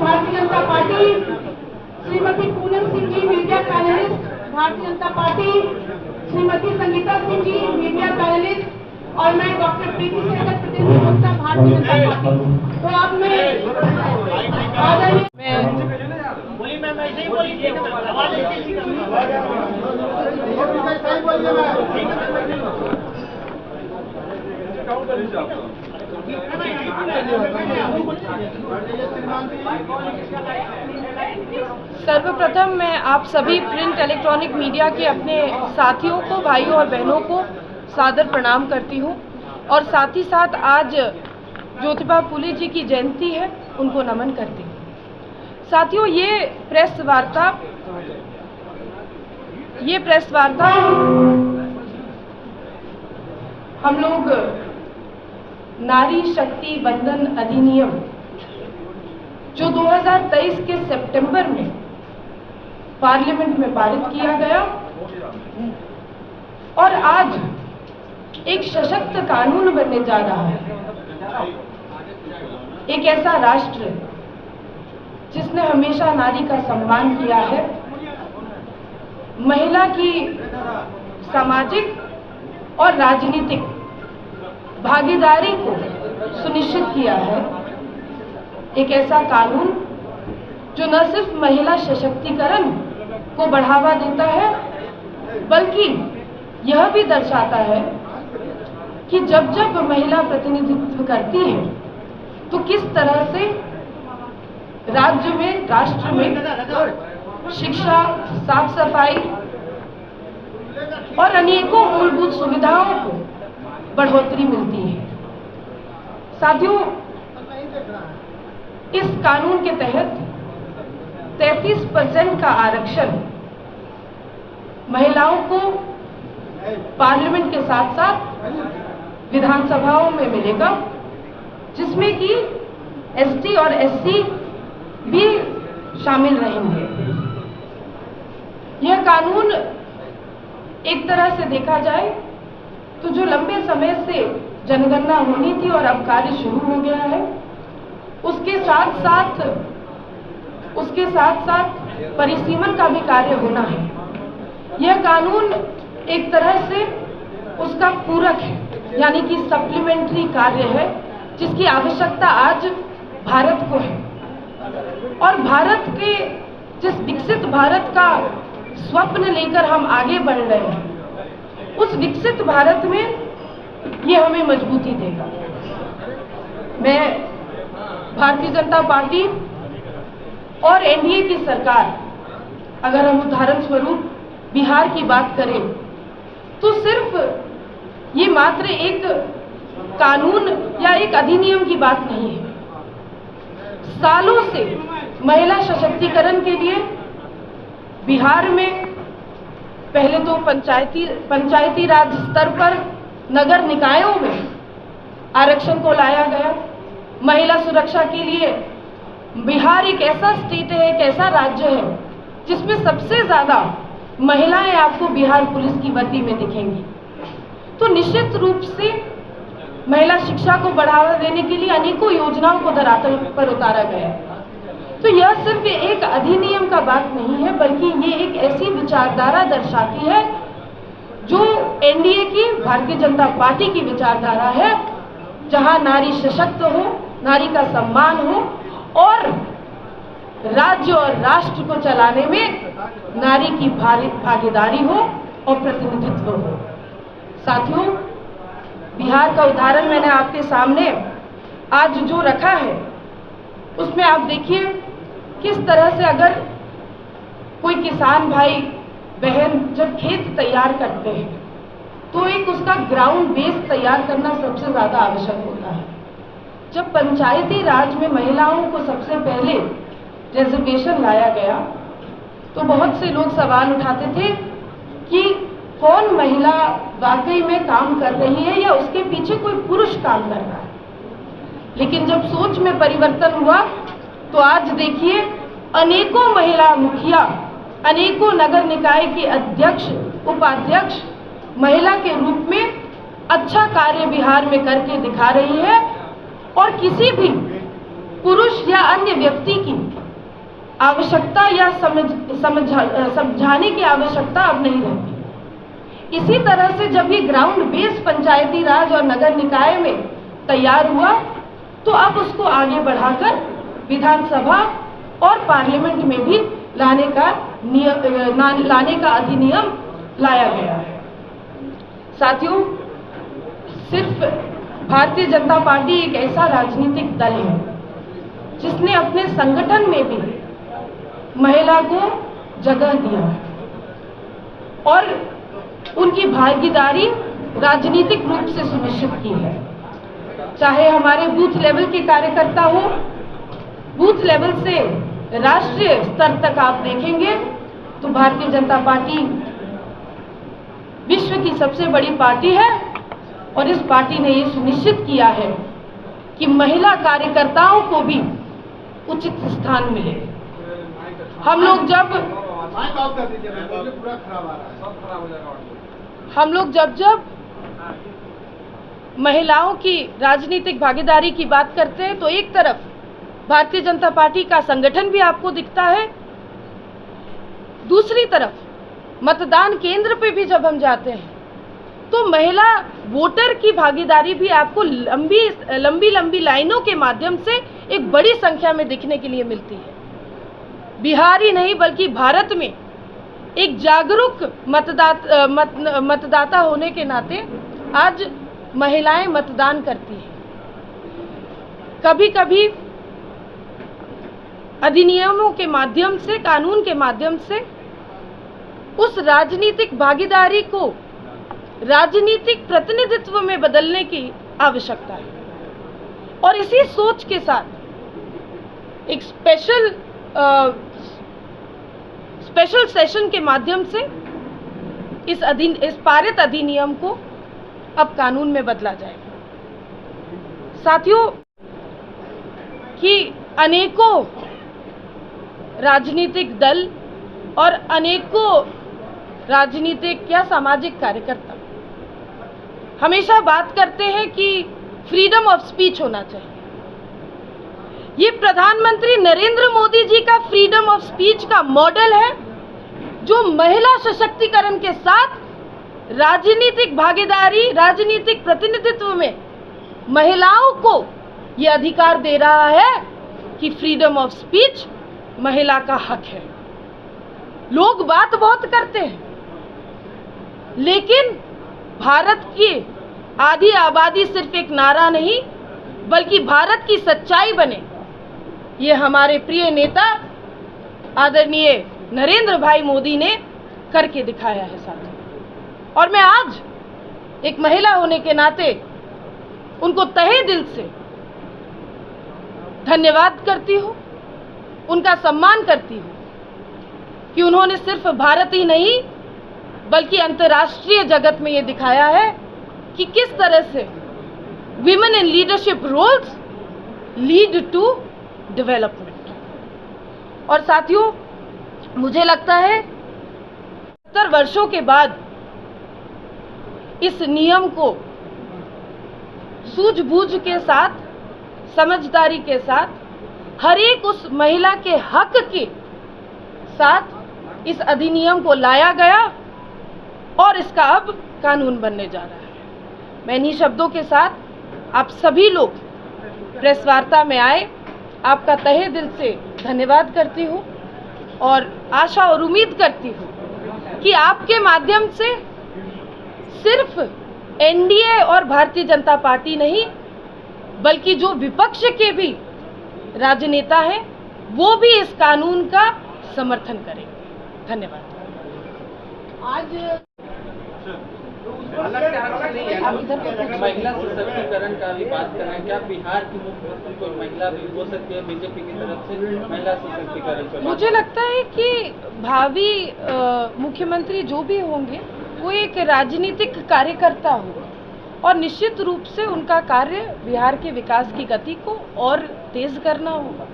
Bharatiya Janata party, Shrimati Poonam Singh ji media panelist Bharatiya Janata party, Shrimati Sangeeta Singh ji media panelist, और मैं doctor प्रीति सहगल प्रदेश Bharatiya Janata party. तो अब मैं सर्वप्रथम मैं आप सभी प्रिंट इलेक्ट्रॉनिक मीडिया के अपने साथियों को, भाइयों और बहनों को सादर प्रणाम करती हूँ और साथ ही साथ आज ज्योतिबा फुले जी की जयंती है, उनको नमन करती हूँ। साथियों, ये प्रेस वार्ता हम लोग नारी शक्ति वंदन अधिनियम जो 2023 के सितंबर में पार्लियामेंट में पारित किया गया और आज एक सशक्त कानून बनने जा रहा है। एक ऐसा राष्ट्र जिसने हमेशा नारी का सम्मान किया है, महिला की सामाजिक और राजनीतिक भागीदारी को सुनिश्चित किया है। एक ऐसा कानून जो न सिर्फ महिला सशक्तिकरण को बढ़ावा देता है, बल्कि यह भी दर्शाता है कि जब जब महिला प्रतिनिधित्व करती है तो किस तरह से राज्य में, राष्ट्र में शिक्षा, साफ सफाई और अनेकों मूलभूत सुविधाओं को बढ़ोतरी मिलती है। साथियों, इस कानून के तहत 33% का आरक्षण महिलाओं को पार्लियामेंट के साथ साथ विधानसभाओं में मिलेगा, जिसमें कि एसटी और एससी भी शामिल रहेंगे। यह कानून एक तरह से देखा जाए तो जो लंबे समय से जनगणना होनी थी और अब कार्य शुरू हो गया है, उसके साथ साथ परिसीमन का भी कार्य होना है। यह कानून एक तरह से उसका पूरक है, यानी कि सप्लीमेंट्री कार्य है, जिसकी आवश्यकता आज भारत को है। और भारत के जिस विकसित भारत का स्वप्न लेकर हम आगे बढ़ रहे हैं, उस विकसित भारत में ये हमें मजबूती देगा। मैं भारतीय जनता पार्टी और एनडीए की सरकार, अगर हम उदाहरण स्वरूप बिहार की बात करें, तो सिर्फ ये मात्र एक कानून या एक अधिनियम की बात नहीं है। सालों से महिला सशक्तिकरण के लिए बिहार में पहले तो पंचायती राज स्तर पर नगर निकायों में आरक्षण को लाया गया। महिला सुरक्षा के लिए बिहार एक ऐसा स्टेट है, एक ऐसा राज्य है जिसमें सबसे ज्यादा महिलाएं आपको बिहार पुलिस की वर्दी में दिखेंगी। तो निश्चित रूप से महिला शिक्षा को बढ़ावा देने के लिए अनेकों योजनाओं को धरातल पर उतारा गया। तो यह सिर्फ एक अधिनियम का बात नहीं है, बल्कि ये एक ऐसी विचारधारा दर्शाती है जो एनडीए की, भारतीय जनता पार्टी की विचारधारा है, जहां नारी सशक्त हो, नारी का सम्मान हो और राज्य और राष्ट्र को चलाने में नारी की भागीदारी हो और प्रतिनिधित्व हो। साथियों, बिहार का उदाहरण मैंने आपके सामने आज जो रखा है, उसमें आप देखिए किस तरह से अगर कोई किसान भाई बहन जब खेत तैयार करते हैं तो एक उसका ग्राउंड बेस तैयार करना सबसे ज़्यादा आवश्यक होता है। जब पंचायती राज में महिलाओं को सबसे पहले रिजर्वेशन लाया गया तो बहुत से लोग सवाल उठाते थे कि कौन महिला वाकई में काम कर रही है या उसके पीछे कोई पुरुष काम कर रहा है। लेकिन जब सोच में परिवर्तन हुआ तो आज देखिए अनेकों महिला मुखिया, अनेकों नगर निकाय के अध्यक्ष, उपाध्यक्ष महिला के रूप में अच्छा कार्य बिहार में करके दिखा रही है और किसी भी पुरुष या अन्य व्यक्ति की आवश्यकता या समझाने की आवश्यकता अब नहीं रहती। इसी तरह से जब ये ग्राउंड बेस पंचायती राज और नगर निकाय में तैयार हुआ तो अब उसको आगे बढ़ाकर विधानसभा और पार्लियामेंट में भी लाने का अधिनियम लाया गया है। साथियों, सिर्फ भारतीय जनता पार्टी एक ऐसा राजनीतिक दल है जिसने अपने संगठन में भी महिला को जगह दिया है और उनकी भागीदारी राजनीतिक रूप से सुनिश्चित की है। चाहे हमारे बूथ लेवल के कार्यकर्ता हो, बूथ लेवल से राष्ट्रीय स्तर तक आप देखेंगे तो भारतीय जनता पार्टी विश्व की सबसे बड़ी पार्टी है और इस पार्टी ने ये सुनिश्चित किया है कि महिला कार्यकर्ताओं को भी उचित स्थान मिले। हम लोग जब महिलाओं की राजनीतिक भागीदारी की बात करते हैं तो एक तरफ भारतीय जनता पार्टी का संगठन भी आपको दिखता है, दूसरी तरफ मतदान केंद्र पे भी जब हम जाते हैं तो महिला वोटर की भागीदारी भी आपको लंबी लाइनों के माध्यम से एक बड़ी संख्या में दिखने के लिए मिलती है। बिहार ही नहीं बल्कि भारत में एक जागरूक मतदाता होने के नाते आज महिलाएं मतदान करती हैं। कभी कभी अधिनियमों के माध्यम से, कानून के माध्यम से उस राजनीतिक भागीदारी को राजनीतिक प्रतिनिधित्व में बदलने की आवश्यकता है और इसी सोच के साथ एक स्पेशल सेशन के माध्यम से इस पारित अधिनियम को अब कानून में बदला जाएगा। साथियों, कि अनेकों राजनीतिक दल और अनेकों राजनीतिक या सामाजिक कार्यकर्ता हमेशा बात करते हैं कि फ्रीडम ऑफ स्पीच होना चाहिए। ये प्रधानमंत्री नरेंद्र मोदी जी का फ्रीडम ऑफ स्पीच का मॉडल है जो महिला सशक्तिकरण के साथ राजनीतिक भागीदारी, राजनीतिक प्रतिनिधित्व में महिलाओं को ये अधिकार दे रहा है कि फ्रीडम ऑफ स्पीच महिला का हक है। लोग बात बहुत करते हैं लेकिन भारत की आधी आबादी सिर्फ एक नारा नहीं बल्कि भारत की सच्चाई बने, ये हमारे प्रिय नेता आदरणीय नरेंद्र भाई मोदी ने करके दिखाया है साथियों। और मैं आज एक महिला होने के नाते उनको तहे दिल से धन्यवाद करती हूँ, उनका सम्मान करती हूँ कि उन्होंने सिर्फ भारत ही नहीं बल्कि अंतर्राष्ट्रीय जगत में ये दिखाया है कि किस तरह से women in leadership roles lead to development. और साथियों, मुझे लगता है 70 वर्षों के बाद इस नियम को सूझबूझ के साथ, समझदारी के साथ, हर एक उस महिला के हक के साथ इस अधिनियम को लाया गया और इसका अब कानून बनने जा रहा है। मैं इन्हीं शब्दों के साथ आप सभी लोग प्रेस वार्ता में आए, आपका तहे दिल से धन्यवाद करती हूँ और आशा और उम्मीद करती हूँ कि आपके माध्यम से सिर्फ एनडीए और भारतीय जनता पार्टी नहीं बल्कि जो विपक्ष के भी राजनेता हैं वो भी इस कानून का समर्थन करेंगे। धन्यवाद। आज महिला सशक्तिकरण का भी बात कर रहे हैं, क्या बिहार की मुख्यमंत्री कोई महिला भी हो सकती है बीजेपी की तरफ से महिला सशक्तिकरण पर? मुझे लगता है कि भावी मुख्यमंत्री जो भी होंगे वो एक राजनीतिक कार्यकर्ता होगा और निश्चित रूप से उनका कार्य बिहार के विकास की गति को और तेज करना होगा।